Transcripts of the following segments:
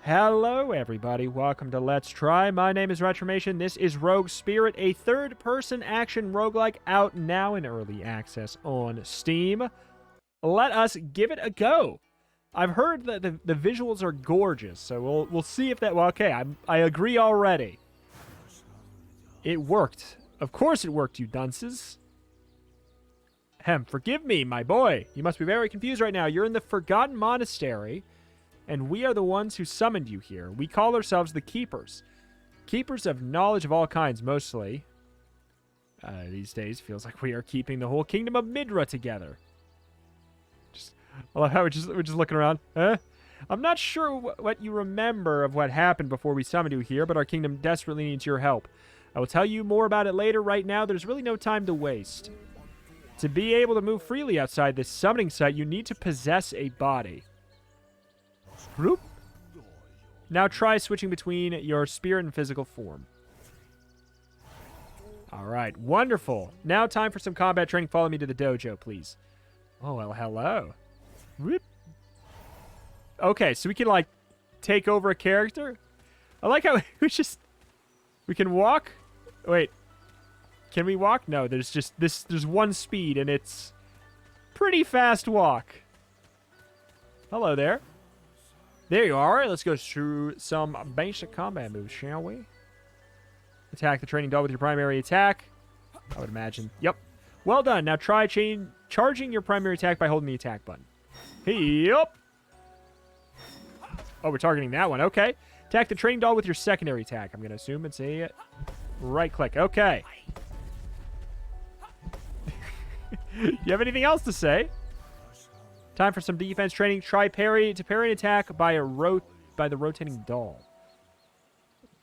Hello, everybody. Welcome to Let's Try. My name is Retromation. This is Rogue Spirit, a third-person action roguelike out now in early access on Steam. Let us give it a go. I've heard that the visuals are gorgeous, so we'll see if that... Well, okay, I agree already. It worked. Of course it worked, you dunces. Forgive me, my boy. You must be very confused right now. You're in the Forgotten Monastery, and we are the ones who summoned you here. We call ourselves the Keepers. Keepers of knowledge of all kinds, mostly. These days, feels like we are keeping the whole Kingdom of Midra together. I love how we're just looking around. Huh? I'm not sure what you remember of what happened before we summoned you here, but our kingdom desperately needs your help. I will tell you more about it later. Right now, there's really no time to waste. To be able to move freely outside this summoning site, you need to possess a body. Group. Now try switching between your spirit and physical form. All right, wonderful. Now time for some combat training. Follow me to the dojo, please. Oh, well, hello. Whoop. Okay, so we can, like, take over a character. I like how we can walk. Wait, can we walk? No, there's just there's one speed, and it's pretty fast walk. Hello there. There you are. All right, let's go through some basic combat moves, shall we? Attack the training dog with your primary attack. I would imagine. Yep. Well done. Now try charging your primary attack by holding the attack button. Yep. Oh, we're targeting that one. Okay. Attack the training dog with your secondary attack. I'm going to assume it's a right click. Okay. You have anything else to say? Time for some defense training. Try parry to parry an attack by the rotating doll.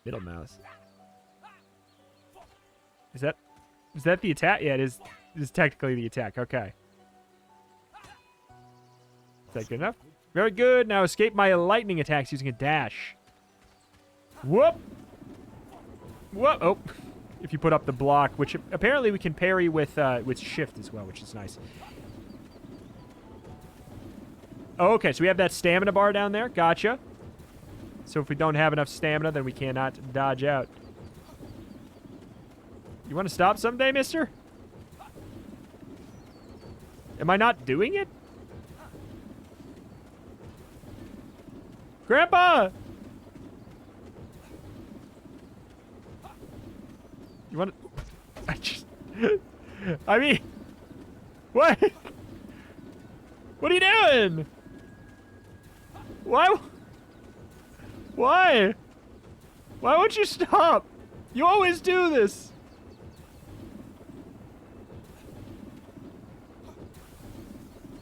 Middle mouse. Is that the attack? Yeah, it is. It is technically the attack. Okay. Is that good enough? Very good. Now escape my lightning attacks using a dash. Whoop. Whoop. Oh. If you put up the block, which apparently we can parry with shift as well, which is nice. Oh, okay, so we have that stamina bar down there. Gotcha. So if we don't have enough stamina, then we cannot dodge out. You want to stop someday, mister? Am I not doing it? Grandpa! You want to... I mean... What? What are you doing? Why? Why? Why won't you stop? You always do this.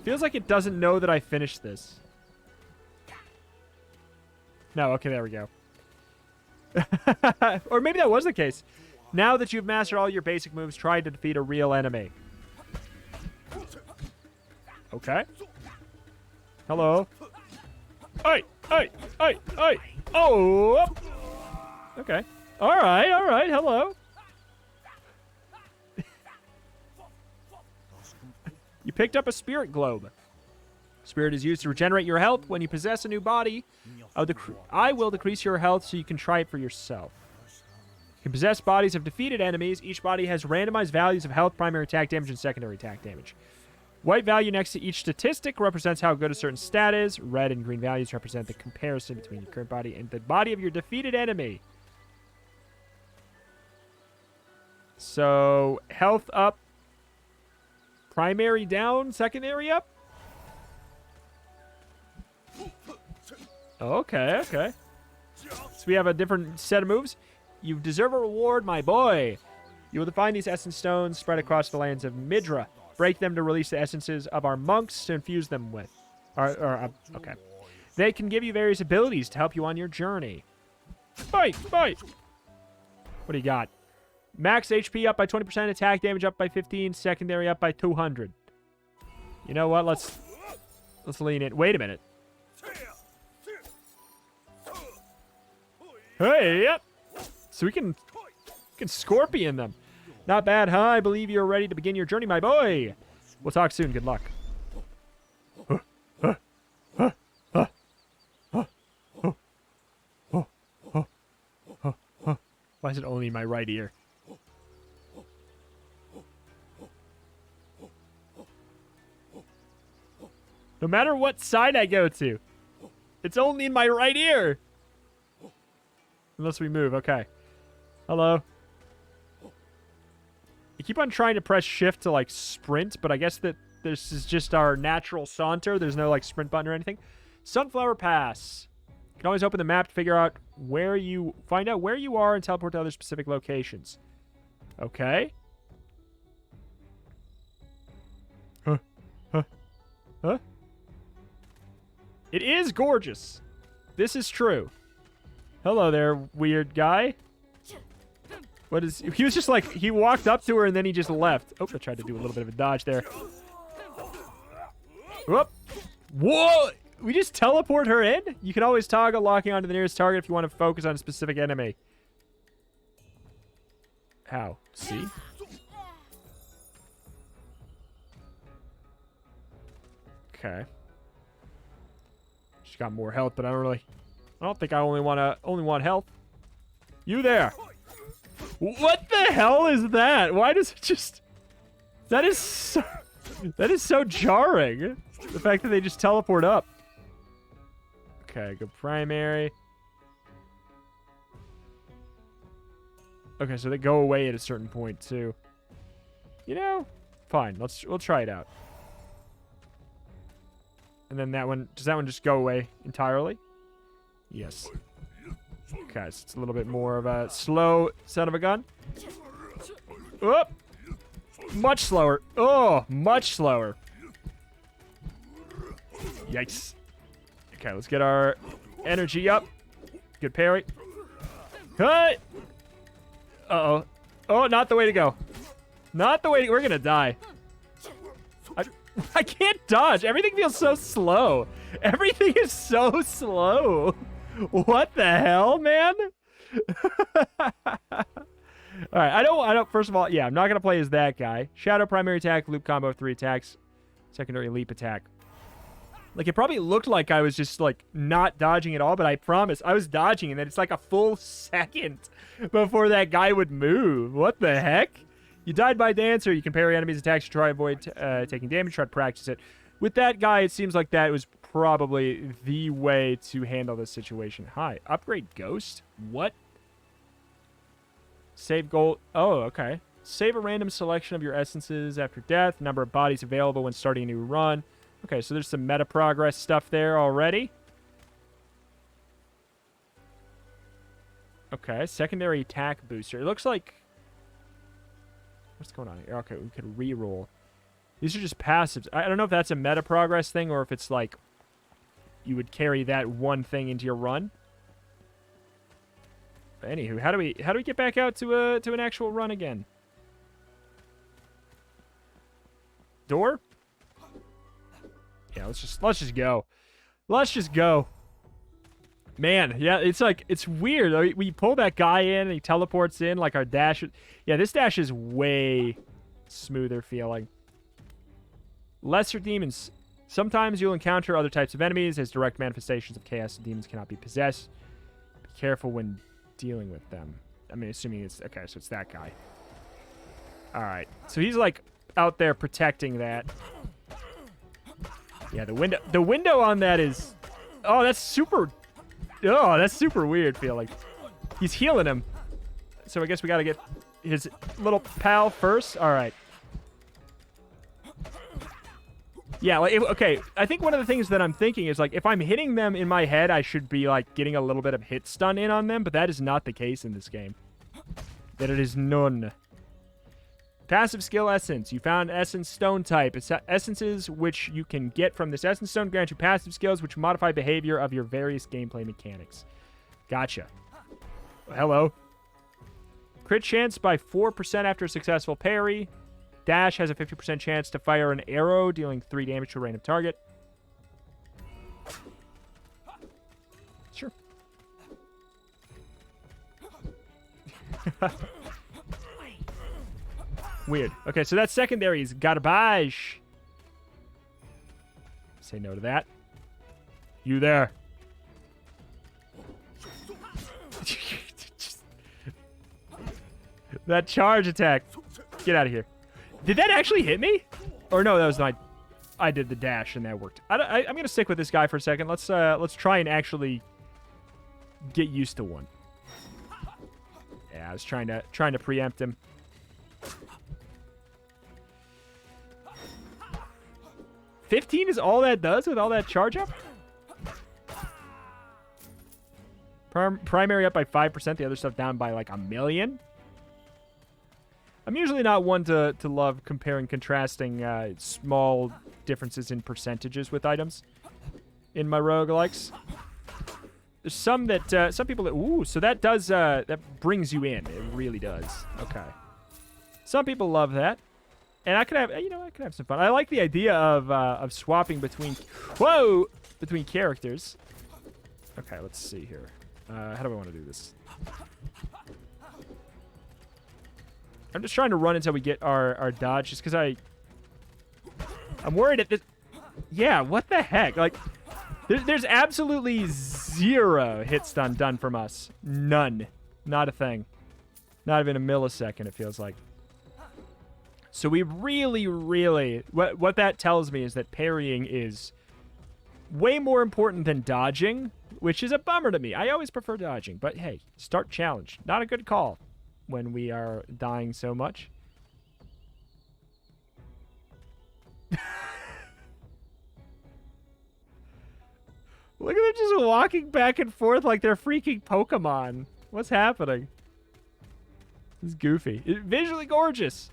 Feels like it doesn't know that I finished this. No, okay, there we go. Or maybe that was the case. Now that you've mastered all your basic moves, try to defeat a real enemy. Okay. Hello. Oi! Oi! Oi! Oi! Oh! Okay. Alright, alright, hello. You picked up a spirit globe. Spirit is used to regenerate your health. When you possess a new body, I will decrease your health so you can try it for yourself. You can possess bodies of defeated enemies. Each body has randomized values of health, primary attack damage, and secondary attack damage. White value next to each statistic represents how good a certain stat is. Red and green values represent the comparison between your current body and the body of your defeated enemy. So, health up. Primary down, secondary up. Okay, okay. So we have a different set of moves. You deserve a reward, my boy. You will find these essence stones spread across the lands of Midra. Break them to release the essences of our monks to infuse them with. Okay. They can give you various abilities to help you on your journey. Fight! Fight! What do you got? Max HP up by 20%, attack damage up by 15, secondary up by 200. You know what? Let's lean in. Wait a minute. Hey, yep. So we can scorpion them. Not bad, huh? I believe you're ready to begin your journey, my boy. We'll talk soon. Good luck. Why is it only in my right ear? No matter what side I go to, it's only in my right ear. Unless we move. Okay. Hello. I keep on trying to press shift to, like, sprint, but I guess that this is just our natural saunter. There's no, like, sprint button or anything. Sunflower Pass. You can always open the map to figure out where you... Find out where you are and teleport to other specific locations. Okay. Huh? It is gorgeous. This is true. Hello there, weird guy. What is... He was just like... He walked up to her and then he just left. Oh, I tried to do a little bit of a dodge there. Whoop. Whoa! We just teleport her in? You can always toggle locking onto the nearest target if you want to focus on a specific enemy. How? See? Okay. She's got more health, but I don't think I only want health. You there. What the hell is that? Why does it just... That is so jarring. The fact that they just teleport up. Okay, go primary. Okay, so they go away at a certain point too. You know, fine. We'll try it out. And then that one, does that one just go away entirely? Yes. Okay, so it's a little bit more of a slow son of a gun. Oh! Much slower. Oh, much slower. Yikes. Okay, let's get our energy up. Good parry. Hey! Uh-oh. Oh, not the way to go. Not the way to... We're gonna die. I can't dodge. Everything feels so slow. Everything is so slow. What the hell, man? All right, I don't, first of all, yeah, I'm not going to play as that guy. Shadow primary attack, loop combo, 3 attacks. Secondary leap attack. Like, it probably looked like I was just, like, not dodging at all, but I promise I was dodging, and then it's like a full second before that guy would move. What the heck? You died by dance, or you can parry enemies' attacks to try to avoid taking damage, try to practice it. With that guy, it seems like that was probably the way to handle this situation. Hi. Upgrade Ghost? What? Save gold. Oh, okay. Save a random selection of your essences after death. Number of bodies available when starting a new run. Okay, so there's some meta progress stuff there already. Okay, secondary attack booster. It looks like... What's going on here? Okay, we could reroll. These are just passives. I don't know if that's a meta progress thing or if it's like you would carry that one thing into your run. But anywho, how do we get back out to an actual run again? Door? Yeah, let's just go. Let's just go. Man, yeah, it's like, it's weird. We pull that guy in and he teleports in like our dash. Yeah, this dash is way smoother feeling. Lesser demons. Sometimes you'll encounter other types of enemies as direct manifestations of chaos and demons cannot be possessed. Be careful when dealing with them. I mean, assuming it's... Okay, so it's that guy. Alright. So he's like out there protecting that. Yeah, the window on that is... Oh, that's super... Oh, that's super weird feeling. He's healing him. So I guess we gotta get his little pal first. Alright. Yeah, like, okay, I think one of the things that I'm thinking is, like, if I'm hitting them in my head, I should be, like, getting a little bit of hit stun in on them, but that is not the case in this game. That it is none. Passive skill essence. You found essence stone type. It's essences which you can get from this essence stone grant you passive skills which modify behavior of your various gameplay mechanics. Gotcha. Hello. Crit chance by 4% after a successful parry. Dash has a 50% chance to fire an arrow, dealing 3 damage to a random target. Sure. Weird. Okay, so that secondary is garbage. Say no to that. You there. That charge attack. Get out of here. Did that actually hit me? Or no, that was my... I did the dash and that worked. I'm going to stick with this guy for a second. Let's try and actually get used to one. Yeah, I was trying to preempt him. $15 is all that does with all that charge up? Primary up by 5%, the other stuff down by like 1 million? I'm usually not one to love comparing, contrasting small differences in percentages with items in my roguelikes. There's some that, some people that, ooh, so that does, that brings you in. It really does. Okay. Some people love that. And I could have, you know, I could have some fun. I like the idea of swapping between, between characters. Okay, let's see here. How do I want to do this? I'm just trying to run until we get our dodge, just because I'm worried at this. Yeah, what the heck? Like, there's absolutely 0 hit stun done from us. None. Not a thing. Not even a millisecond, it feels like. So we really, really... What that tells me is that parrying is way more important than dodging, which is a bummer to me. I always prefer dodging, but hey, start challenge. Not a good call when we are dying so much. Look at them just walking back and forth like they're freaking Pokemon. What's happening? This is goofy. Visually gorgeous.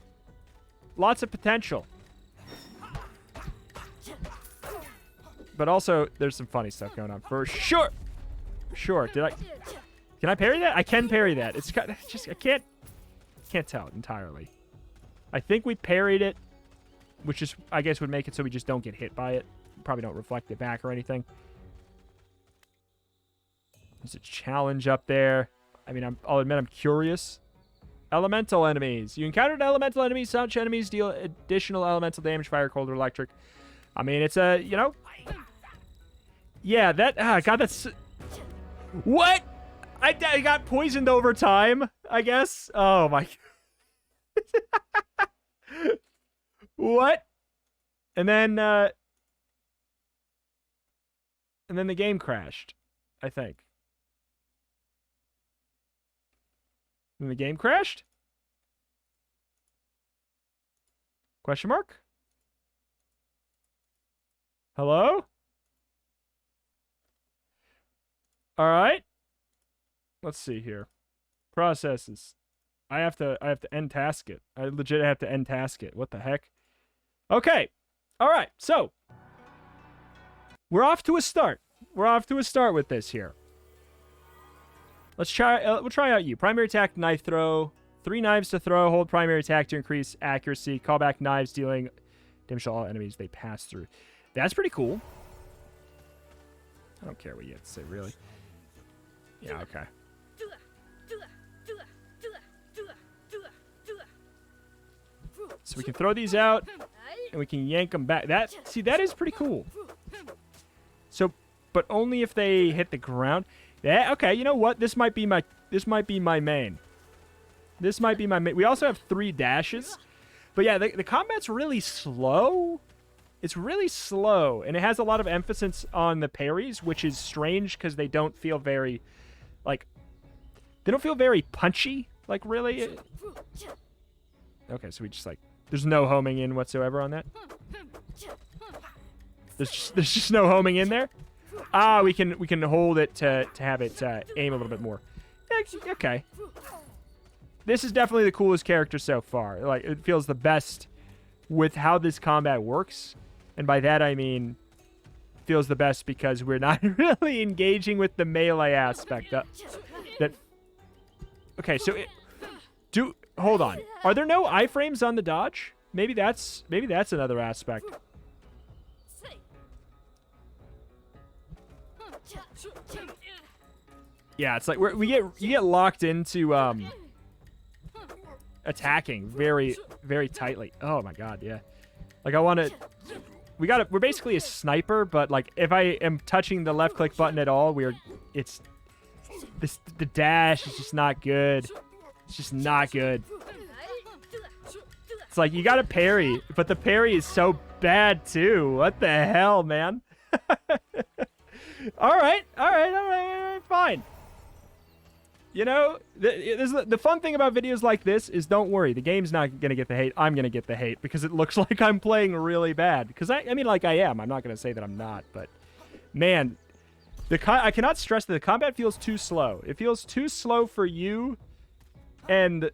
Lots of potential. But also, there's some funny stuff going on. For sure. Sure. Can I parry that? I can parry that. It's just, I can't tell entirely. I think we parried it, which is, I guess, would make it so we just don't get hit by it. Probably don't reflect it back or anything. There's a challenge up there. I mean, I'll admit I'm curious. Elemental enemies. You encountered elemental enemies. Such enemies deal additional elemental damage, fire, cold, or electric. I mean, it's a, you know. Yeah, that, God, that's... What? I got poisoned over time, I guess. Oh, my... What? And then the game crashed, I think. And the game crashed? Question mark? Hello? All right. Let's see here. Processes. I have to end task it. I legit have to end task it. What the heck? Okay. All right. So we're off to a start. We're off to a start with this here. Let's try. We'll try out you. Primary attack, knife throw. 3 knives to throw. Hold primary attack to increase accuracy. Call back knives, dealing damage to all enemies they pass through. That's pretty cool. I don't care what you have to say, really. Yeah. Okay. So we can throw these out, and we can yank them back. See, that is pretty cool. So, but only if they hit the ground. Yeah, okay, you know what? This might be my main. This might be my main. We also have 3 dashes. But yeah, the combat's really slow. It's really slow, and it has a lot of emphasis on the parries, which is strange because they don't feel very, like, they don't feel very punchy, like, really. Okay, so we just, like, there's no homing in whatsoever on that. There's just no homing in there. Ah, we can hold it to have it aim a little bit more. Okay. This is definitely the coolest character so far. Like, it feels the best with how this combat works. And by that, I mean, feels the best because we're not really engaging with the melee aspect. Okay, so hold on. Are there no iframes on the dodge? Maybe that's another aspect. Yeah, it's like you get locked into attacking very, very tightly. Oh my god, yeah. Like, I want to... We're basically a sniper, but, like, if I am touching the left click button at all, the dash is just not good. It's just not good. It's like, you got to parry, but the parry is so bad, too. What the hell, man? All right, fine. You know, the fun thing about videos like this is, don't worry, the game's not going to get the hate. I'm going to get the hate because it looks like I'm playing really bad. Because, I mean, like I am. I'm not going to say that I'm not, but, man, I cannot stress that the combat feels too slow. It feels too slow for you, and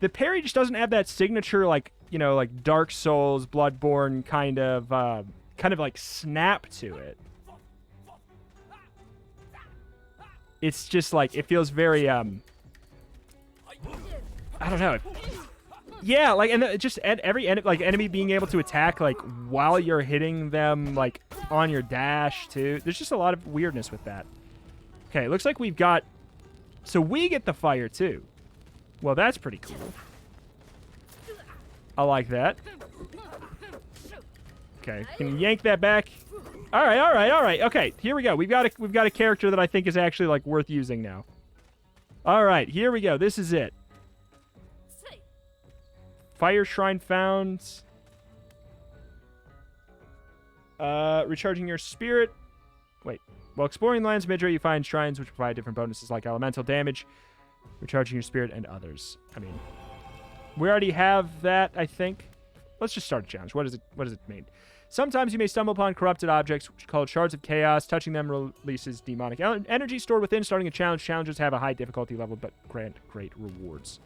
the parry just doesn't have that signature, like, you know, like Dark Souls, Bloodborne kind of like snap to it. It's just like, it feels very, I don't know. Yeah, like, and just every enemy being able to attack, like, while you're hitting them, like, on your dash, too. There's just a lot of weirdness with that. Okay, it looks like we've got... So we get the fire, too. Well, that's pretty cool. I like that. Okay, can you yank that back? All right. Okay, here we go. We've got a character that I think is actually, like, worth using now. All right, here we go. This is it. Fire Shrine found. Recharging your spirit. Wait. While exploring the lands of Midra, you find shrines which provide different bonuses like elemental damage, recharging your spirit, and others. I mean, we already have that, I think. Let's just start a challenge. What does it mean? Sometimes you may stumble upon corrupted objects, which are called shards of chaos. Touching them releases demonic energy stored within. Starting a challenge. Challenges have a high difficulty level, but grant great rewards.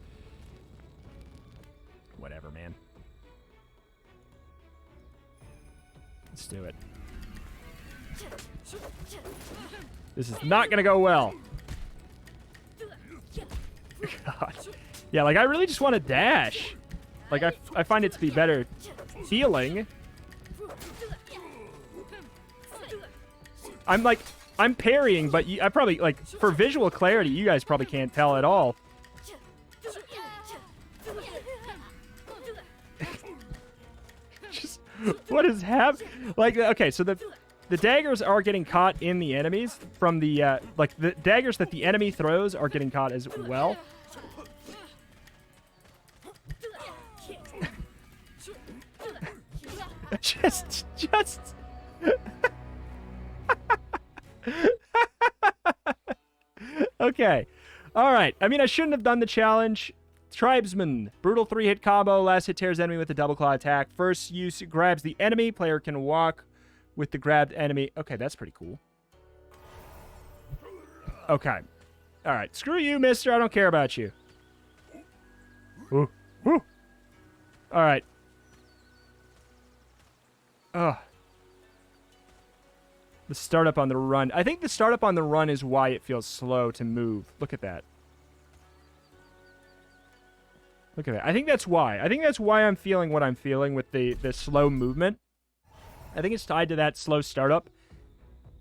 Whatever, man. Let's do it. This is not gonna go well. God. Yeah, like, I really just want to dash. Like, I find it to be better healing. I'm parrying, but I probably, like, for visual clarity, you guys probably can't tell at all. Just, what is happening? Like, okay, so the daggers are getting caught in the enemies from the, like, the daggers that the enemy throws are getting caught as well. just okay. All right. I mean, I shouldn't have done the challenge. Tribesman. Brutal 3-hit combo. Last hit tears enemy with a double claw attack. First use grabs the enemy. Player can walk with the grabbed enemy. Okay, that's pretty cool. Okay. All right. Screw you, mister. I don't care about you. Ooh. Ooh. All right. Ugh. The startup on the run. I think the startup on the run is why it feels slow to move. Look at that. Look at that. I think that's why. I think that's why I'm feeling what I'm feeling with the slow movement. I think it's tied to that slow startup.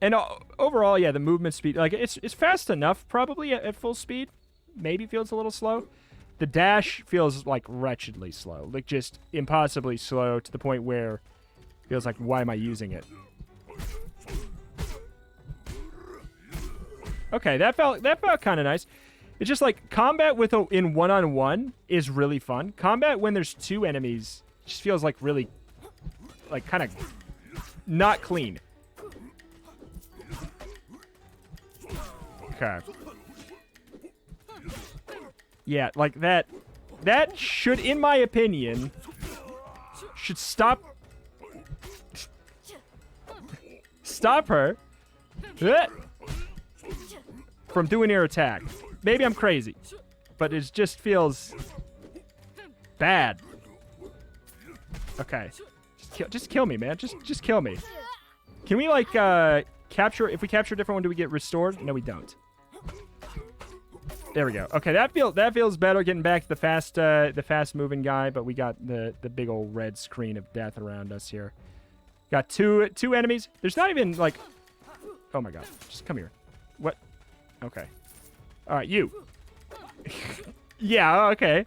And overall, yeah, the movement speed, like, it's fast enough probably at full speed. Maybe feels a little slow. The dash feels, like, wretchedly slow. Like, just impossibly slow to the point where it feels like, why am I using it? Okay, that felt kind of nice. It's just like combat with in one-on-one is really fun. Combat when there's two enemies just feels like really, like, kind of not clean. Okay. Yeah, like that should, in my opinion, should stop her from doing her attack. Maybe I'm crazy, but it just feels bad. Okay. Just kill me, man. Just kill me. Can we, like, capture... If we capture a different one, do we get restored? No, we don't. There we go. Okay, that feels better, getting back to the fast-moving guy, but we got the big old red screen of death around us here. Got two enemies. There's not even, like... Oh, my God. Just come here. What? Okay. All right, you. Yeah, okay.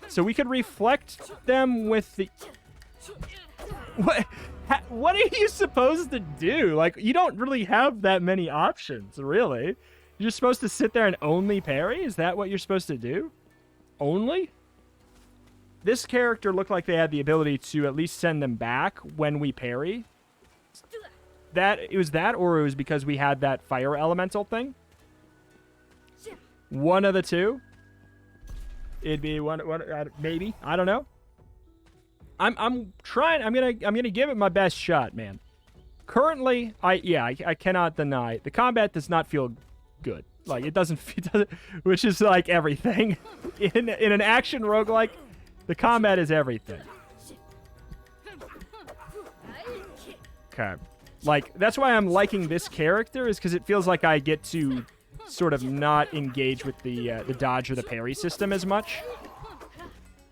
So we could reflect them with the... What are you supposed to do? Like, you don't really have that many options, really. You You're supposed to sit there and only parry? Is that what you're supposed to do? Only? This character looked like they had the ability to at least send them back when we parry. It was that, or it was because we had that fire elemental thing? One of the two. It'd be one maybe. I don't know. I'm trying. I'm gonna give it my best shot, man. Currently, I cannot deny the combat does not feel good. Like it doesn't, which is like everything in an action roguelike. The combat is everything. Okay. Like, that's why I'm liking this character, is because it feels like I get to sort of not engage with the dodge or the parry system as much.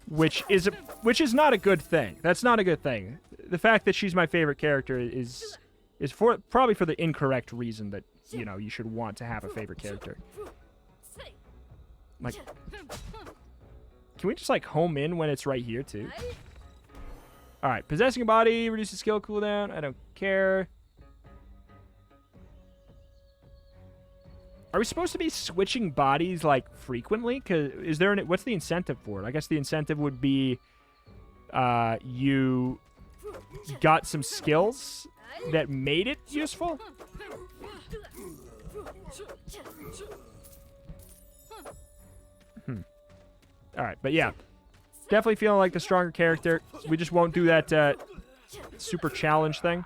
Which is not a good thing. That's not a good thing. The fact that she's my favorite character is probably for the incorrect reason that, you know, you should want to have a favorite character. Like, can we just, like, home in when it's right here, too? Alright, possessing a body, reduces skill cooldown. I don't care. Are we supposed to be switching bodies, like, frequently? Cause what's the incentive for it? I guess the incentive would be you got some skills that made it useful? Alright, but yeah. Definitely feeling like the stronger character. We just won't do that super challenge thing.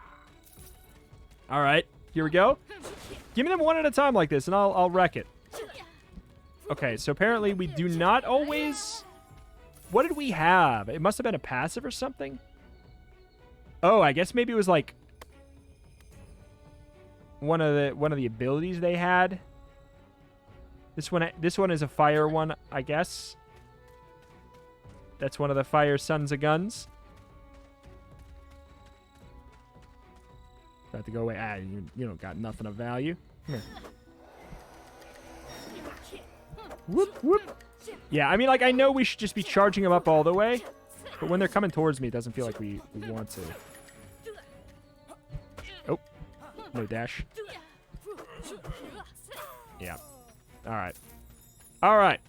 Alright, here we go. Give me them one at a time like this, and I'll wreck it. Okay, so apparently we do not always... What did we have? It must have been a passive or something? Oh, I guess maybe it was like... One of the abilities they had. This one is a fire one, I guess. That's one of the fire sons of guns. About to go away. Ah, you don't got nothing of value. Here. Whoop, whoop. Yeah, I mean, like, I know we should just be charging them up all the way. But when they're coming towards me, it doesn't feel like we want to. Oh. No dash. Yeah. Alright. Alright.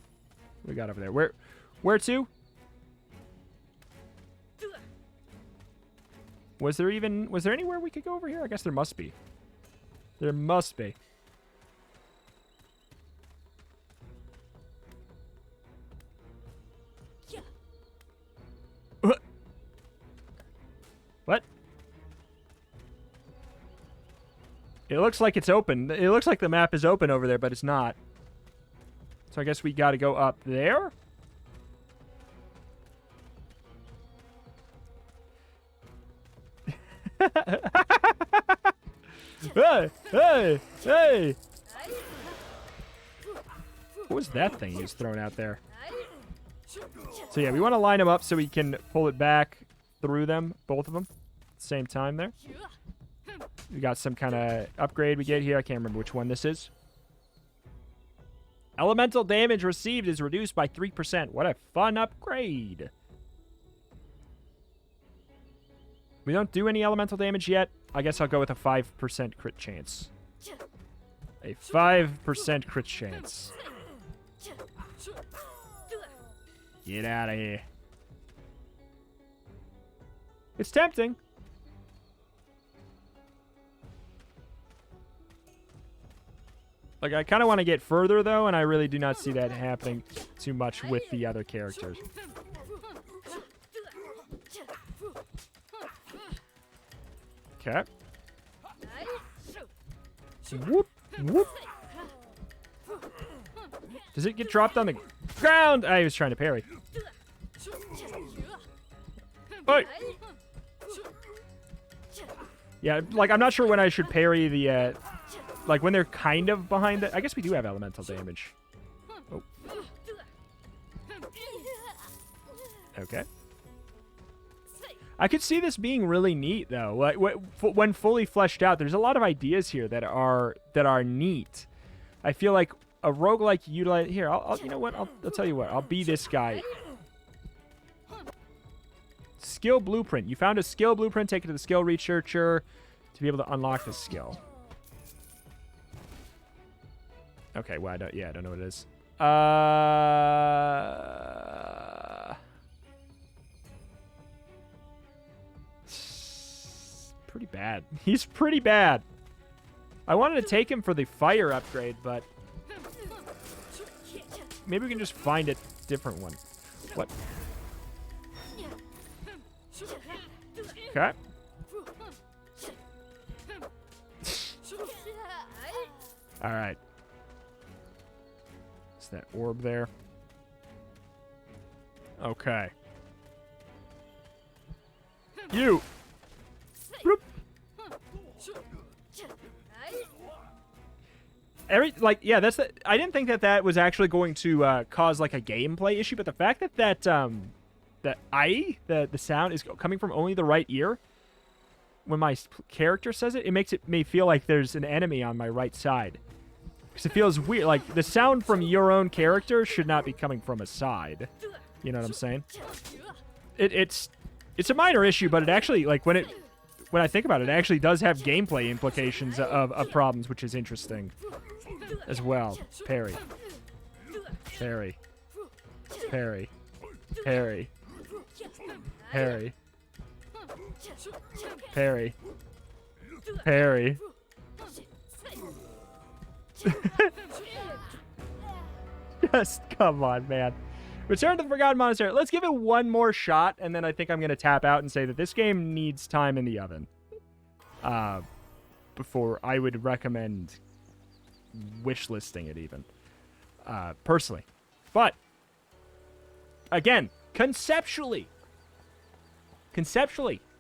What we got over there? Where to? Was there anywhere we could go over here? I guess there must be. There must be. What? It looks like it's open. It looks like the map is open over there, but it's not. So I guess we got to go up there? Hey! Hey! Hey! What was that thing he was throwing out there? So yeah, we want to line them up so we can pull it back through them, both of them, at the same time there. We got some kind of upgrade we get here. I can't remember which one this is. Elemental damage received is reduced by 3%. What a fun upgrade. We don't do any elemental damage yet. I guess I'll go with a 5% crit chance. A 5% crit chance. Get out of here. It's tempting. Like, I kind of want to get further, though, and I really do not see that happening too much with the other characters. Okay. Whoop, whoop. Does it get dropped on the ground? I was trying to parry. Oi! Yeah, like, I'm not sure when I should parry the, like, when they're kind of behind it. I guess we do have elemental damage. Oh. Okay. I could see this being really neat, though. Like, when fully fleshed out, there's a lot of ideas here that are neat. I feel like a roguelike utilize... Here, you know what? I'll tell you what. I'll be this guy. Skill blueprint. You found a skill blueprint. Take it to the skill researcher to be able to unlock the skill. Okay, well, I don't know what it is. Pretty bad. He's pretty bad. I wanted to take him for the fire upgrade, but maybe we can just find a different one. What? Okay. All right. Is that orb there? Okay. You. Bloop. Yeah, that's the. I didn't think that was actually going to cause like a gameplay issue, but the fact that the sound is coming from only the right ear when my character says it, it makes me feel like there's an enemy on my right side. Because it feels weird. Like, the sound from your own character should not be coming from a side. You know what I'm saying? It's a minor issue, but it actually, like, when I think about it, it actually does have gameplay implications of problems, which is interesting as well. Parry. Parry. Parry. Parry. Parry. Parry. Parry. Just come on, man. Return to the Forgotten Monastery. Let's give it one more shot, and then I think I'm going to tap out and say that this game needs time in the oven. Before I would recommend wishlisting it even. Personally. But, again, conceptually,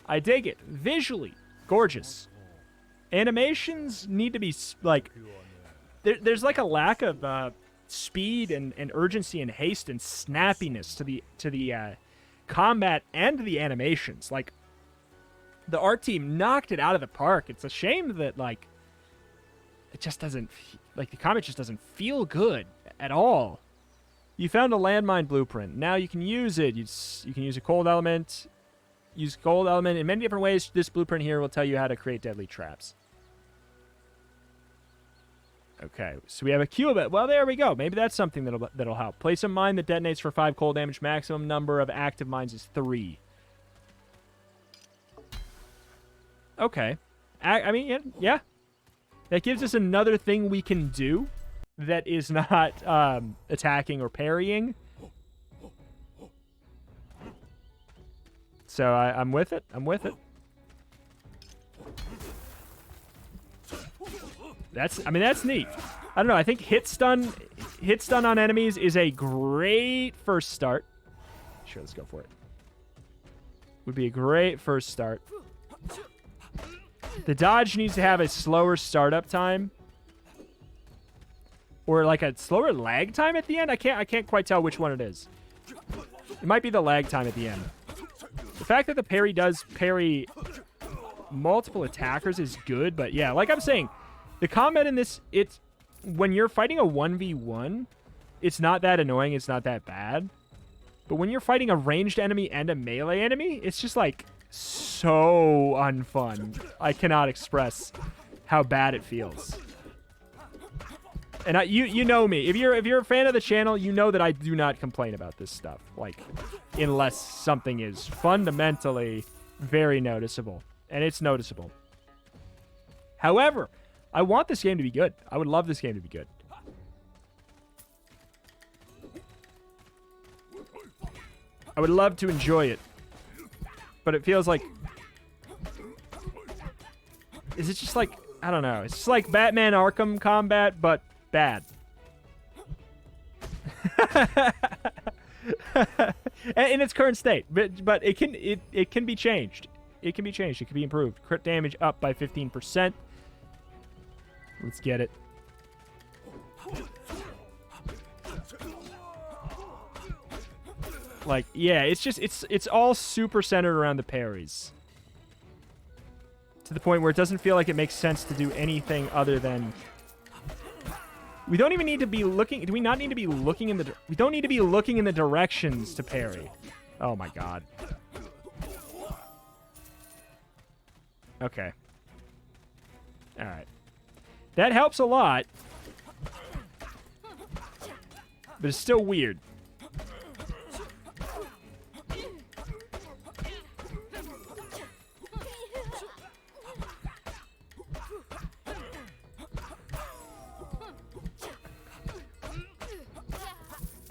I dig it. Visually, gorgeous. Animations need to be, like... There's like a lack of speed and urgency and haste and snappiness to the combat and the animations. Like, the art team knocked it out of the park. It's a shame that, like, it just doesn't... Like, the combat just doesn't feel good at all. You found a landmine blueprint. Now you can use it. You can use a cold element. Use cold element in many different ways. This blueprint here will tell you how to create deadly traps. Okay, so we have a cube. Well, there we go. Maybe that's something that'll help. Place a mine that detonates for 5 cold damage. Maximum number of active mines is 3. Okay. I mean, yeah. That gives us another thing we can do that is not attacking or parrying. So I'm with it. I'm with it. That's neat. I don't know. I think hit stun on enemies is a great first start. Sure, let's go for it. Would be a great first start. The dodge needs to have a slower startup time, or like a slower lag time at the end. I can't quite tell which one it is. It might be the lag time at the end. The fact that the parry does parry multiple attackers is good, but yeah, like I'm saying. The combat in this, it's when you're fighting a 1v1, it's not that annoying, it's not that bad. But when you're fighting a ranged enemy and a melee enemy, it's just like so unfun. I cannot express how bad it feels. And you know me. If you're a fan of the channel, you know that I do not complain about this stuff. Like, unless something is fundamentally very noticeable. And it's noticeable. However, I want this game to be good. I would love this game to be good. I would love to enjoy it. But it feels like... Is it just like... I don't know. It's just like Batman Arkham combat, but bad. In its current state. But it can be changed. It can be changed. It can be improved. Crit damage up by 15%. Let's get it. Like, yeah, it's just, it's all super centered around the parries. To the point where it doesn't feel like it makes sense to do anything other than... We don't even need to be looking... Do we not need to be looking in the... We don't need to be looking in the directions to parry. Oh my god. Okay. Alright. That helps a lot. But it's still weird.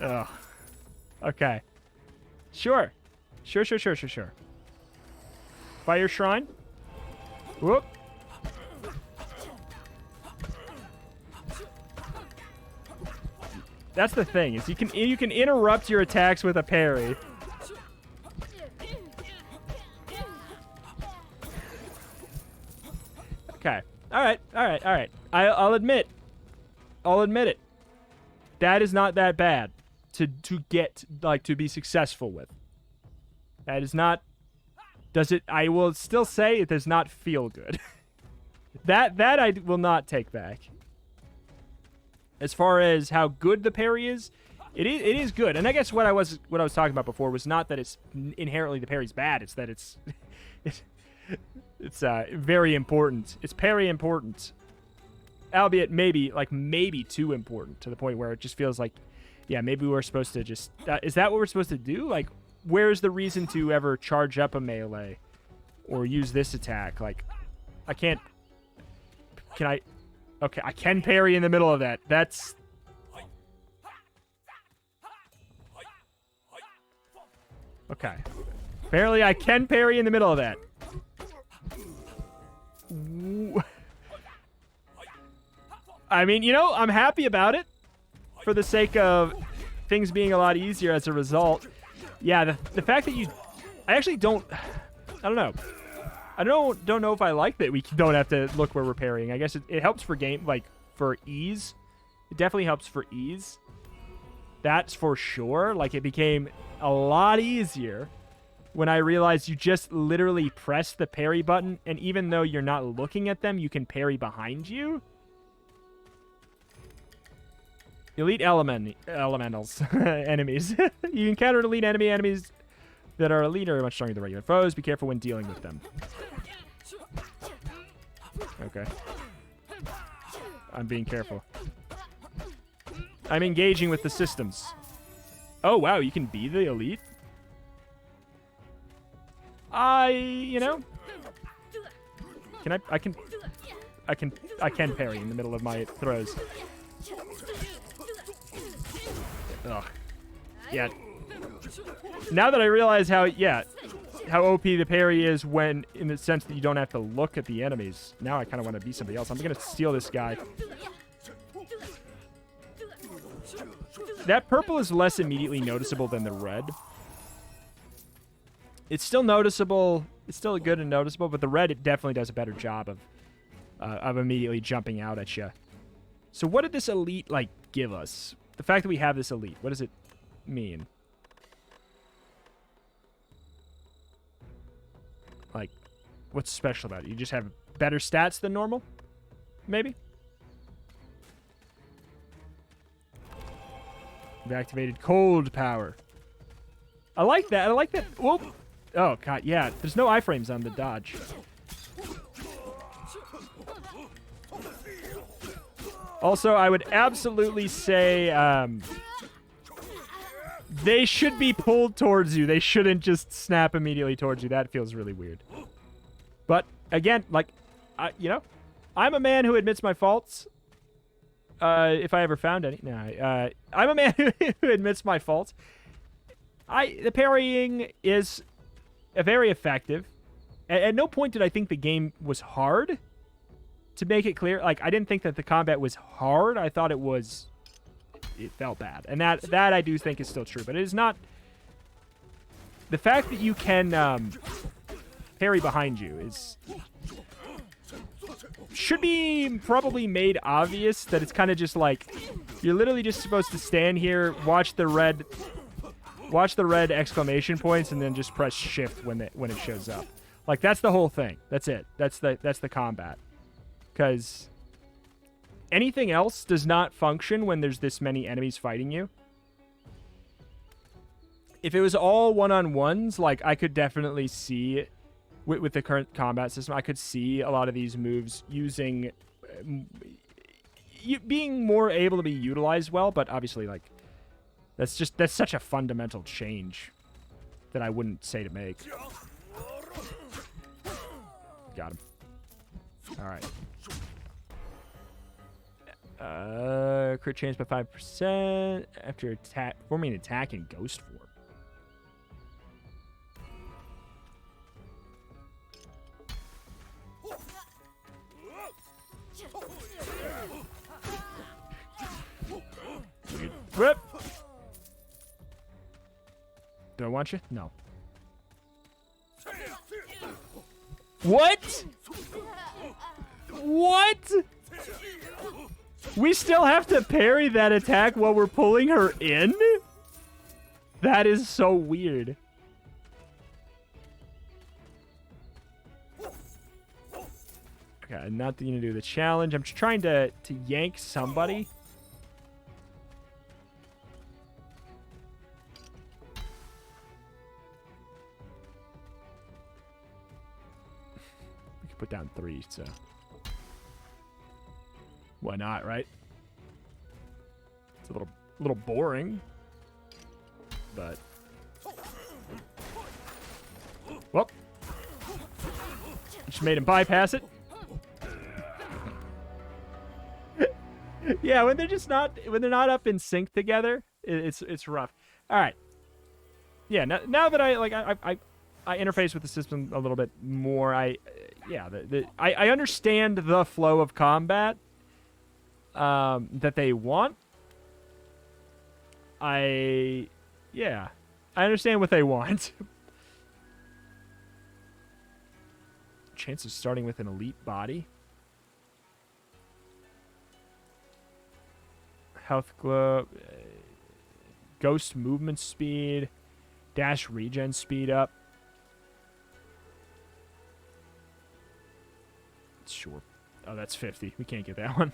Ugh. Okay. Sure. Sure. Fire Shrine. Whoop. That's the thing, is you can interrupt your attacks with a parry. Okay. All right. I'll admit it. That is not that bad to get, like, to be successful with. That is not... I will still say it does not feel good. that I will not take back. As far as how good the parry is, it is good. And I guess what I was talking about before was not that it's inherently the parry's bad. It's that it's very important. It's parry important, albeit maybe too important, to the point where it just feels like, yeah, maybe we're supposed to just is that what we're supposed to do? Like, where's the reason to ever charge up a melee or use this attack? Like, I can't. Can I? Okay, I can parry in the middle of that. That's... Okay. Apparently I can parry in the middle of that. I mean, you know, I'm happy about it. For the sake of things being a lot easier as a result. Yeah, the fact that you... I actually don't... I don't know. I don't know if I like that we don't have to look where we're parrying. I guess it helps for game, like, for ease. It definitely helps for ease. That's for sure. Like, it became a lot easier when I realized you just literally press the parry button, and even though you're not looking at them, you can parry behind you. Elite elementals. Enemies. You encounter elite enemies that are elite or much stronger than regular foes. Be careful when dealing with them. Okay. I'm being careful. I'm engaging with the systems. Oh, wow, you can be the elite? You know... I can parry in the middle of my throws. Ugh. Yeah. Now that I realize how OP the parry is when, in the sense that you don't have to look at the enemies. Now I kind of want to be somebody else. I'm going to steal this guy. That purple is less immediately noticeable than the red. It's still noticeable. It's still good and noticeable, but the red, it definitely does a better job of immediately jumping out at you. So what did this elite, like, give us? The fact that we have this elite, what does it mean? Like, what's special about it? You just have better stats than normal? Maybe? We've activated cold power. I like that. I like that. Whoop. Oh, God, yeah. There's no iframes on the dodge. Also, I would absolutely say they should be pulled towards you. They shouldn't just snap immediately towards you. That feels really weird. But, again, like, you know, I'm a man who admits my faults. If I ever found any. No, I'm a man who admits my faults. The parrying is very effective. At no point did I think the game was hard. To make it clear, like, I didn't think that the combat was hard. I thought it felt bad. And that I do think is still true. But it is not... The fact that you can parry behind you should be probably made obvious, that it's kind of just like, you're literally just supposed to stand here, watch the red exclamation points, and then just press shift when it shows up. Like, that's the whole thing. That's it. That's the combat. Because anything else does not function when there's this many enemies fighting you. If it was all one-on-ones, like, I could definitely see, with the current combat system, I could see a lot of these moves using... being more able to be utilized well, but obviously, like, That's such a fundamental change that I wouldn't say to make. Got him. All right. Crit chance by 5% after attack, forming an attack in ghost form. Whip. Do I want you? No. What? What? We still have to parry that attack while we're pulling her in? That is so weird. Okay, I'm not going to do the challenge. I'm just trying to yank somebody. We can put down 3, so... Why not, right? It's a little boring, but well, just made him bypass it. Yeah, when they're not up in sync together, it's rough. All right. Yeah, now that I interface with the system a little bit more, I understand the flow of combat. That they want. I understand what they want. Chance of starting with an elite body. Health glow. Ghost movement speed. Dash regen speed up. Sure. Oh, that's 50. We can't get that one.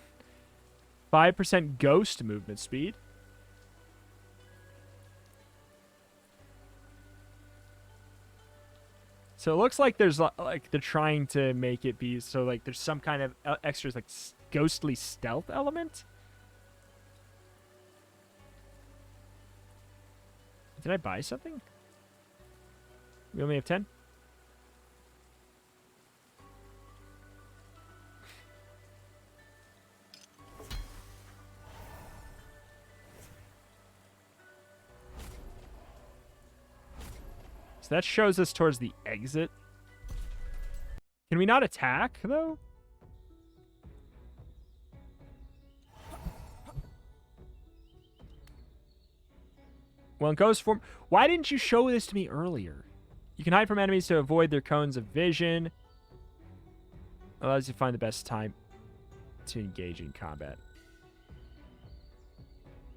5% ghost movement speed. So it looks like there's like they're trying to make it be so like there's some kind of extras like ghostly stealth element. Did I buy something? We only have 10? So that shows us towards the exit. Can we not attack, though? Well, in ghost form... Why didn't you show this to me earlier? You can hide from enemies to avoid their cones of vision. Allows you to find the best time to engage in combat.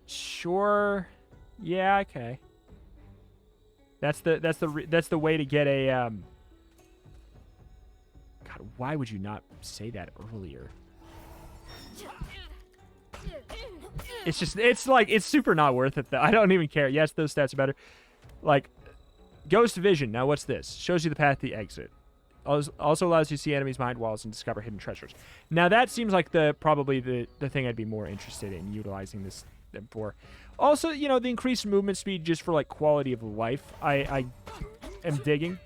Sure. Yeah, okay. That's the way to get a God, why would you not say that earlier? It's super not worth it though. I don't even care. Yes, those stats are better. Like Ghost Vision. Now what's this? Shows you the path to the exit. Also allows you to see enemies behind walls and discover hidden treasures. Now that seems like probably the thing I'd be more interested in utilizing this for. Also, you know, the increased movement speed just for like quality of life. I am digging.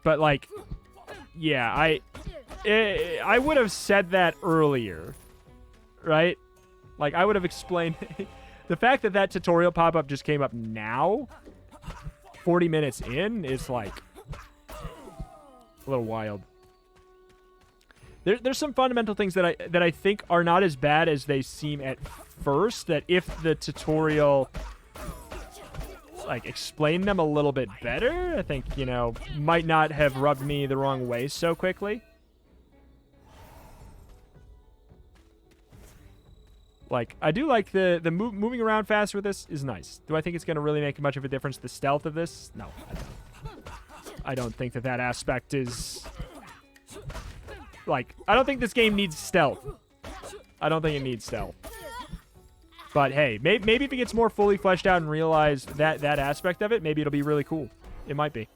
But like, yeah, I would have said that earlier, right? Like I would have explained the fact that tutorial pop-up just came up now, 40 minutes in, is like a little wild. There's some fundamental things that I think are not as bad as they seem at first, that if the tutorial like explained them a little bit better, I think, you know, might not have rubbed me the wrong way so quickly. Like, I do like the moving around faster with this is nice. Do I think it's going to really make much of a difference, the stealth of this? No, I don't. I don't think that aspect is... Like, I don't think this game needs stealth. I don't think it needs stealth. But hey, maybe if it gets more fully fleshed out and realized that aspect of it, maybe it'll be really cool. It might be.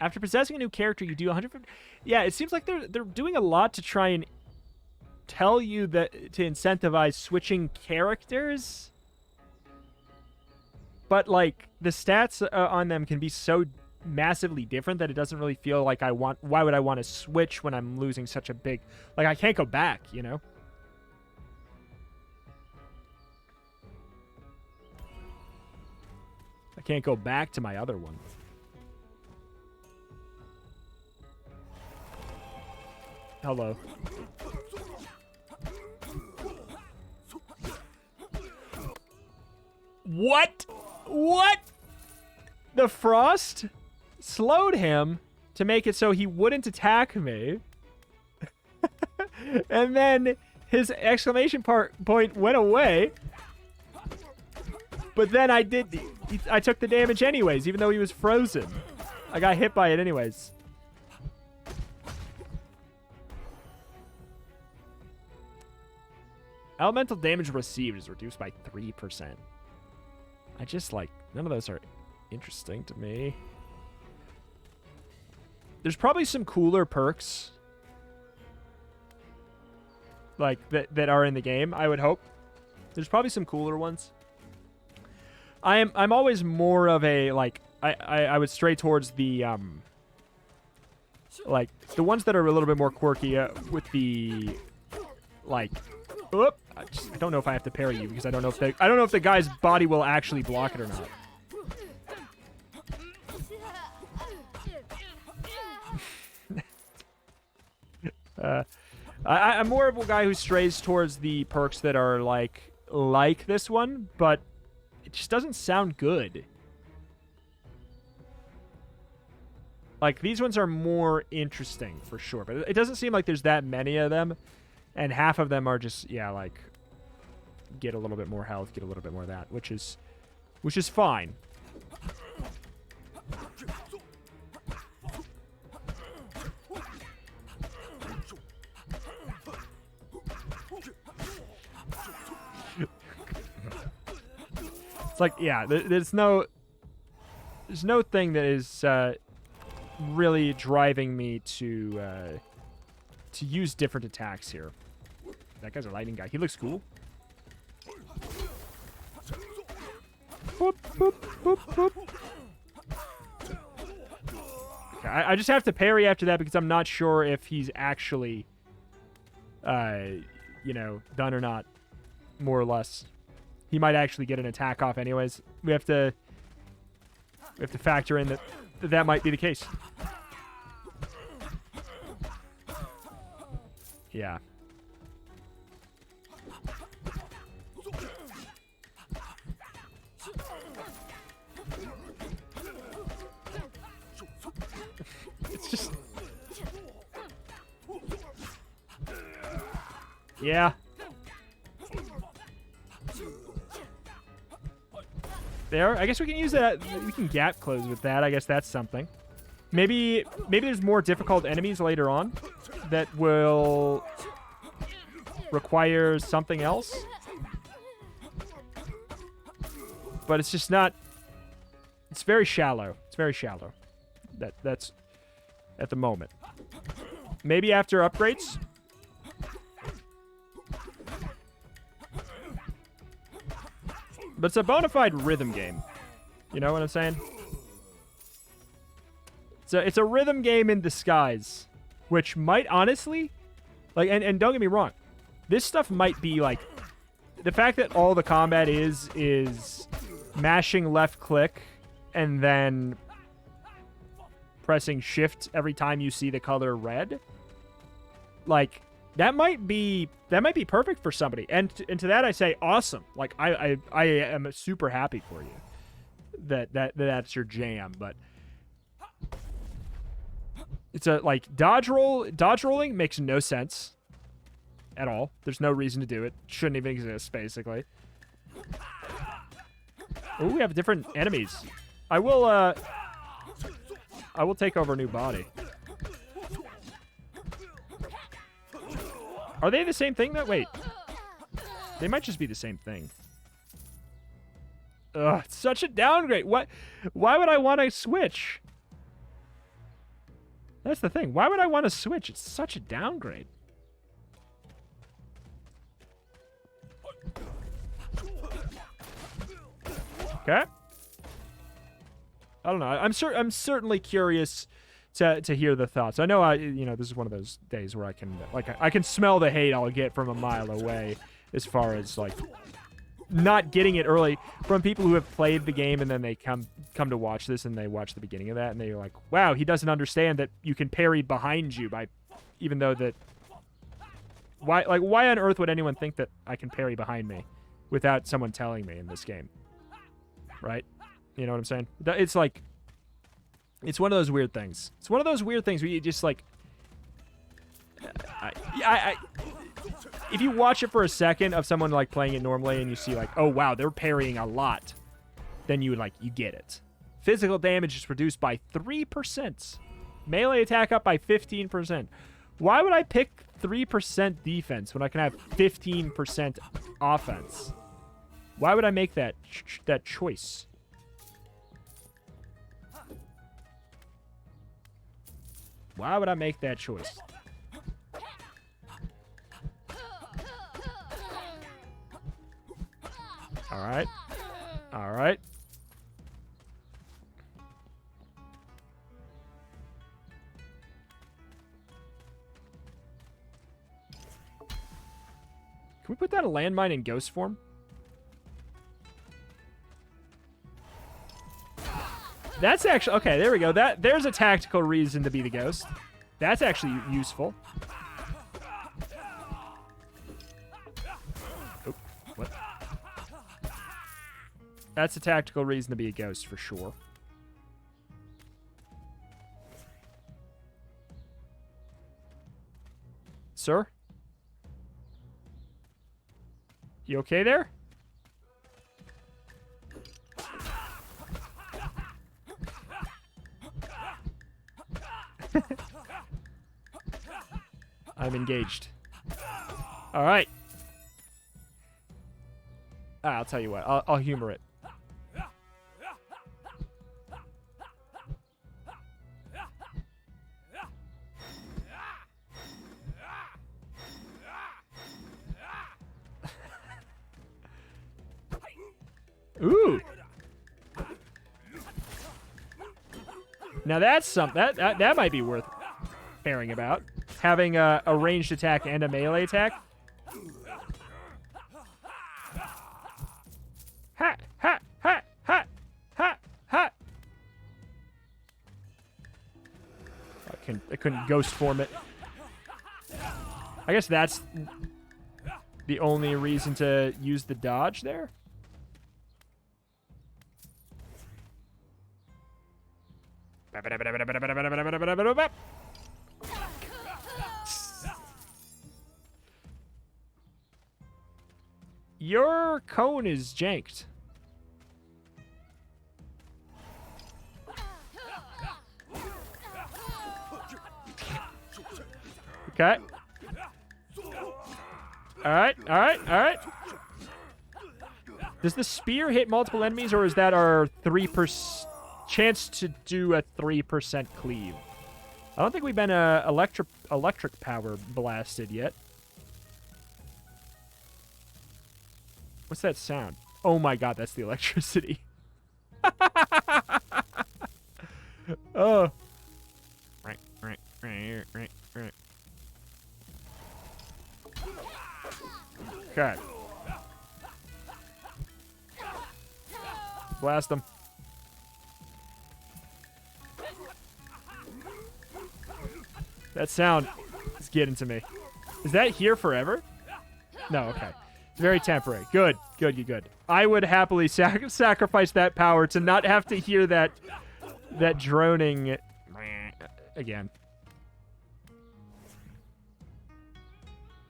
After possessing a new character, you do 150... Yeah, it seems like they're doing a lot to try and tell you that to incentivize switching characters, but like the stats on them can be so massively different that it doesn't really feel like why would I want to switch when I'm losing such a big, like I can't go back, you know? I can't go back to my other one. Hello. What? What? The frost slowed him to make it so he wouldn't attack me. And then his exclamation point went away. But then I took the damage anyways, even though he was frozen. I got hit by it anyways. Elemental damage received is reduced by 3%. I just, like, none of those are interesting to me. There's probably some cooler perks, like, that are in the game, I would hope. There's probably some cooler ones. I'm always more of a, like, I would stray towards the, like, the ones that are a little bit more quirky with the, like, oop, I don't know if I have to parry you because I don't know if the guy's body will actually block it or not. I'm more of a guy who strays towards the perks that are like this one, but it just doesn't sound good. Like, these ones are more interesting for sure, but it doesn't seem like there's that many of them. And half of them are just, yeah, like, get a little bit more health, get a little bit more of that, which is fine. It's like, yeah, there's no thing that is really driving me to use different attacks here. That guy's a lightning guy. He looks cool. Boop, boop, boop, boop. Okay, I just have to parry after that because I'm not sure if he's actually, you know, done or not, more or less. He might actually get an attack off anyways. We have to factor in that might be the case. Yeah. It's just... Yeah. There. I guess we can use that. We can gap close with that. I guess that's something. Maybe there's more difficult enemies later on that will require something else. But it's just not... It's very shallow. It's very shallow. That's at the moment. Maybe after upgrades. But it's a bona fide rhythm game. You know what I'm saying? It's a rhythm game in disguise. Which might honestly... Like, and don't get me wrong. This stuff might be like... The fact that all the combat is mashing left click and then pressing shift every time you see the color red. Like, that might be perfect for somebody. And to that I say, awesome. Like, I am super happy for you that's your jam. But it's a, like, dodge rolling makes no sense at all. There's no reason to do it. Shouldn't even exist, basically. Oh, we have different enemies. I will take over a new body. Are they the same thing? Wait. They might just be the same thing. Ugh, it's such a downgrade. What? Why would I want to switch? That's the thing. Why would I want to switch? It's such a downgrade. Okay. I don't know. I'm certainly curious to hear the thoughts. I know this is one of those days where I can smell the hate I'll get from a mile away as far as like not getting it early from people who have played the game and then they come to watch this and they watch the beginning of that and they're like, wow, he doesn't understand that you can parry behind you by, even though that, why on earth would anyone think that I can parry behind me without someone telling me in this game, right? You know what I'm saying? It's like, it's one of those weird things. It's one of those weird things where you just like, if you watch it for a second of someone like playing it normally and you see like, oh wow, they're parrying a lot, then you get it. Physical damage is reduced by 3%. Melee attack up by 15%. Why would I pick 3% defense when I can have 15% offense? Why would I make that choice? Why would I make that choice? All right. All right. Can we put down a landmine in ghost form? That's actually... Okay, there we go. There's a tactical reason to be the ghost. That's actually useful. Oh, what? That's a tactical reason to be a ghost for sure. Sir? You okay there? I'm engaged. All right. I'll tell you what. I'll humor it. Ooh. Now that's something that might be worth caring about. Having a ranged attack and a melee attack. Ha ha ha ha ha ha. I couldn't ghost form it. I guess that's the only reason to use the dodge there. Your cone is janked. Okay. Alright, alright, alright. Does the spear hit multiple enemies, or is that our 3% chance to do a 3% cleave? I don't think we've been electric power blasted yet. What's that sound? Oh my god, that's the electricity. Oh. Okay. Blast them. That sound is getting to me. Is that here forever? No, okay. It's very temporary. Good, good, good. I would happily sacrifice that power to not have to hear that droning again.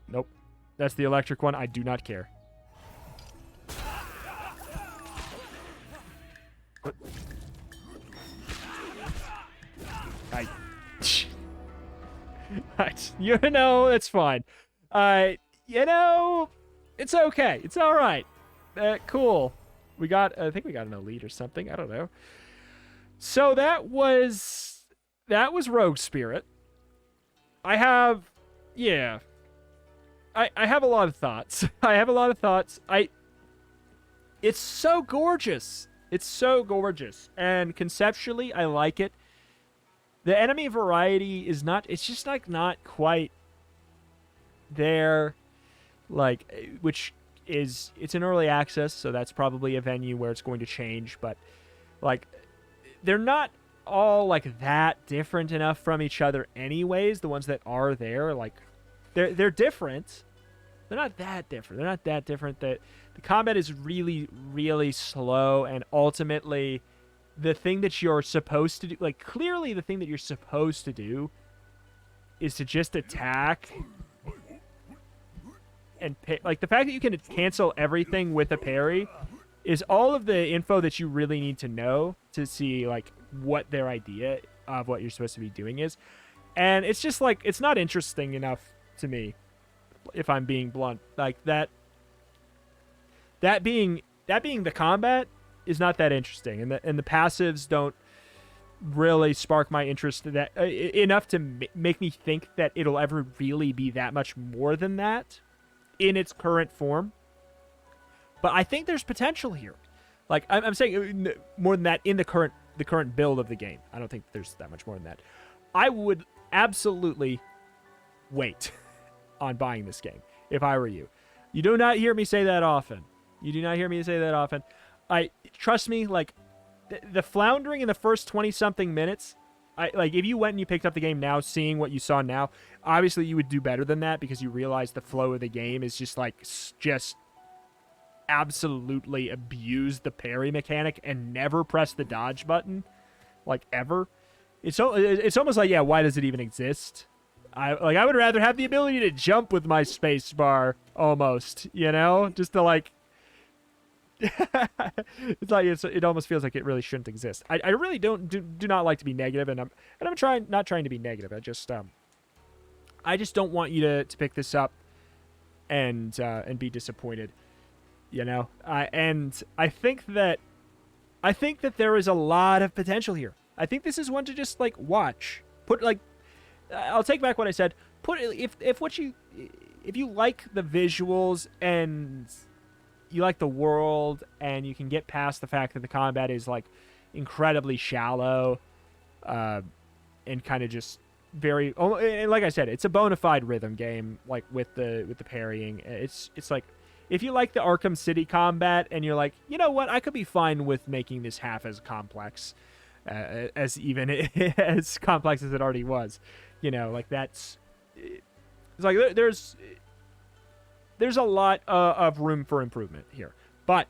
Nope. That's the electric one. I do not care. What? You know, it's fine. You know, it's okay. It's all right. Cool. I think we got an elite or something. I don't know. So that was Rogue Spirit. I have a lot of thoughts. It's so gorgeous. It's so gorgeous. And conceptually, I like it. The enemy variety is not... It's just, like, not quite there. Like, which is... It's an early access, so that's probably a venue where it's going to change. But, like, they're not all, like, that different enough from each other anyways. The ones that are there, like... They're different. They're not that different. They're not that different. The combat is really, really slow, and ultimately, the thing that you're supposed to do, like, clearly the thing that you're supposed to do is to just attack and like, the fact that you can cancel everything with a parry is all of the info that you really need to know to see, like, what their idea of what you're supposed to be doing is. And it's just, like, it's not interesting enough to me, if I'm being blunt. Like, that being the combat is not that interesting, and the passives don't really spark my interest that enough to make me think that it'll ever really be that much more than that in its current form. But I think there's potential here. Like, I'm saying more than that in the current build of the game. I don't think there's that much more than that. I would absolutely wait on buying this game if I were you. You do not hear me say that often. You do not hear me say that often. Trust me, like, the floundering in the first 20-something minutes, like, if you went and you picked up the game now, seeing what you saw now, obviously you would do better than that because you realize the flow of the game is just, like, just absolutely abuse the parry mechanic and never press the dodge button, like, ever. It's almost like, yeah, why does it even exist? I would rather have the ability to jump with my space bar, almost, you know, just to, like, it's like it almost feels like it really shouldn't exist. I really do not like to be negative, and I'm not trying to be negative. I just don't want you to pick this up and be disappointed, you know. And I think that there is a lot of potential here. I think this is one to just, like, watch. I'll take back what I said. If you like the visuals and you like the world and you can get past the fact that the combat is, like, incredibly shallow, and kind of just very, and like I said, it's a bona fide rhythm game, like, with the parrying. It's like, if you like the Arkham City combat and you're like, you know what, I could be fine with making this half as complex, as even as complex as it already was. You know, like, it's like there's a lot of room for improvement here. But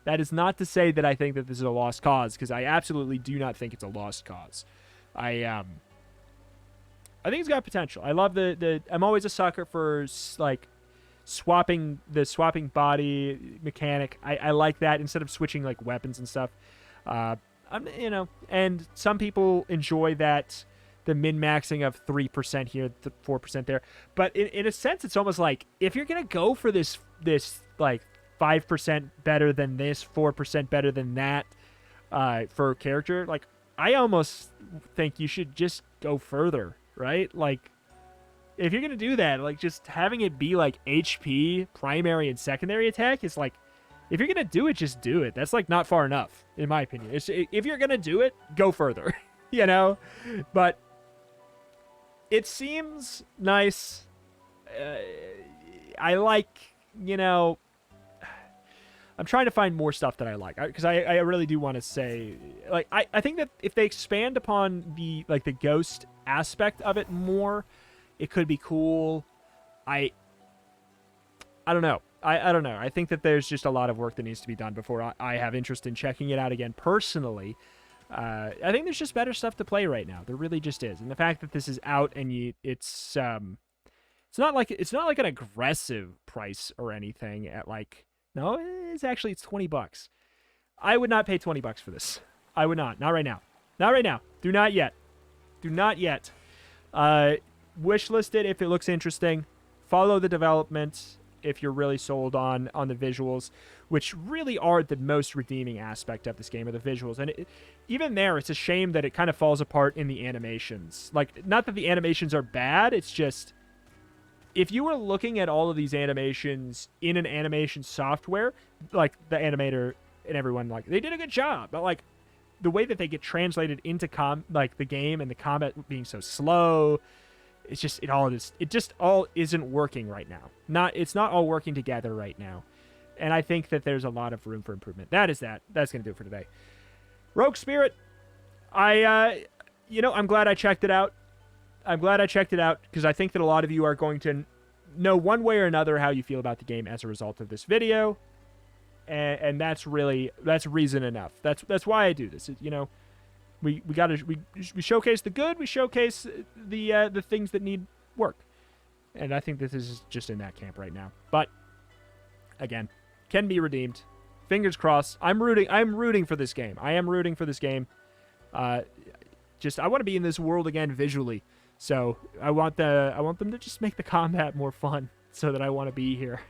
that is not to say that I think that this is a lost cause, because I absolutely do not think it's a lost cause. I think it's got potential. I love I'm always a sucker for, like, swapping body mechanic. I like that instead of switching, like, weapons and stuff. You know, and some people enjoy that. The min-maxing of 3% here, 4% there. But in a sense, it's almost like, if you're going to go for this, like, 5% better than this, 4% better than that, for a character, like, I almost think you should just go further, right? Like, if you're going to do that, like, just having it be, like, HP, primary, and secondary attack is, like, if you're going to do it, just do it. That's, like, not far enough, in my opinion. If you're going to do it, go further, you know? But it seems nice. I like, you know, I'm trying to find more stuff that I like, because I really do want to say, like, I think that if they expand upon the, like, the ghost aspect of it more, it could be cool. I don't know. I don't know. I think that there's just a lot of work that needs to be done before I have interest in checking it out again personally. I think there's just better stuff to play right now. There really just is. And the fact that this is out and it's not like an aggressive price or anything at, like, no, it's $20. I would not pay $20 for this. I would not. Not right now. Not right now. Do not yet. Do not yet. Wishlist it if it looks interesting. Follow the development if you're really sold on the visuals, which really are the most redeeming aspect of this game, are the visuals. And even there, it's a shame that it kind of falls apart in the animations. Like, not that the animations are bad, it's just, if you were looking at all of these animations in an animation software, like the Animator and everyone, like, they did a good job, but, like, the way that they get translated into the game and the combat being so slow, it's just it just all isn't working right now. It's not all working together right now, and I think that there's a lot of room for improvement. That's gonna do it for today. Rogue Spirit, I'm glad I checked it out. I'm glad I checked it out because I think that a lot of you are going to know one way or another how you feel about the game as a result of this video, and that's reason enough. That's why I do this. We showcase the good, we showcase the things that need work, and I think this is just in that camp right now. But again, can be redeemed. Fingers crossed. I'm rooting for this game. I am rooting for this game. I want to be in this world again visually. So I want them to just make the combat more fun so that I want to be here.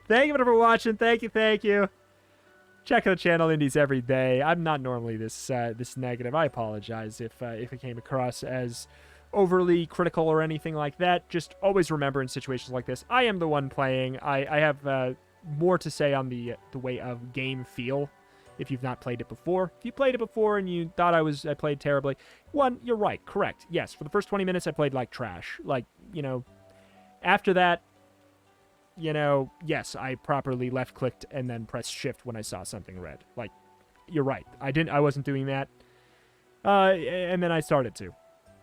Thank you for watching. Thank you. Check out the channel indies every day. I'm not normally this negative. I apologize if it came across as overly critical or anything like that. Just always remember in situations like this, I am the one playing. I have more to say on the way of game feel. If you've not played it before. If you played it before and you thought I played terribly, you're right, correct. Yes, for the first 20 minutes I played like trash. Like, after that, yes, I properly left-clicked and then pressed shift when I saw something red. Like, you're right. I wasn't doing that. And then I started to.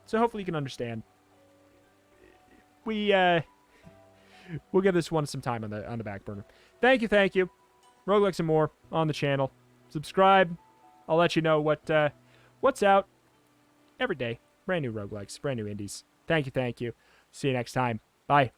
So hopefully you can understand. We'll give this one some time on the back burner. Thank you. Roguelikes and more on the channel. Subscribe. I'll let you know what's out every day. Brand new roguelikes, brand new indies. Thank you. See you next time. Bye.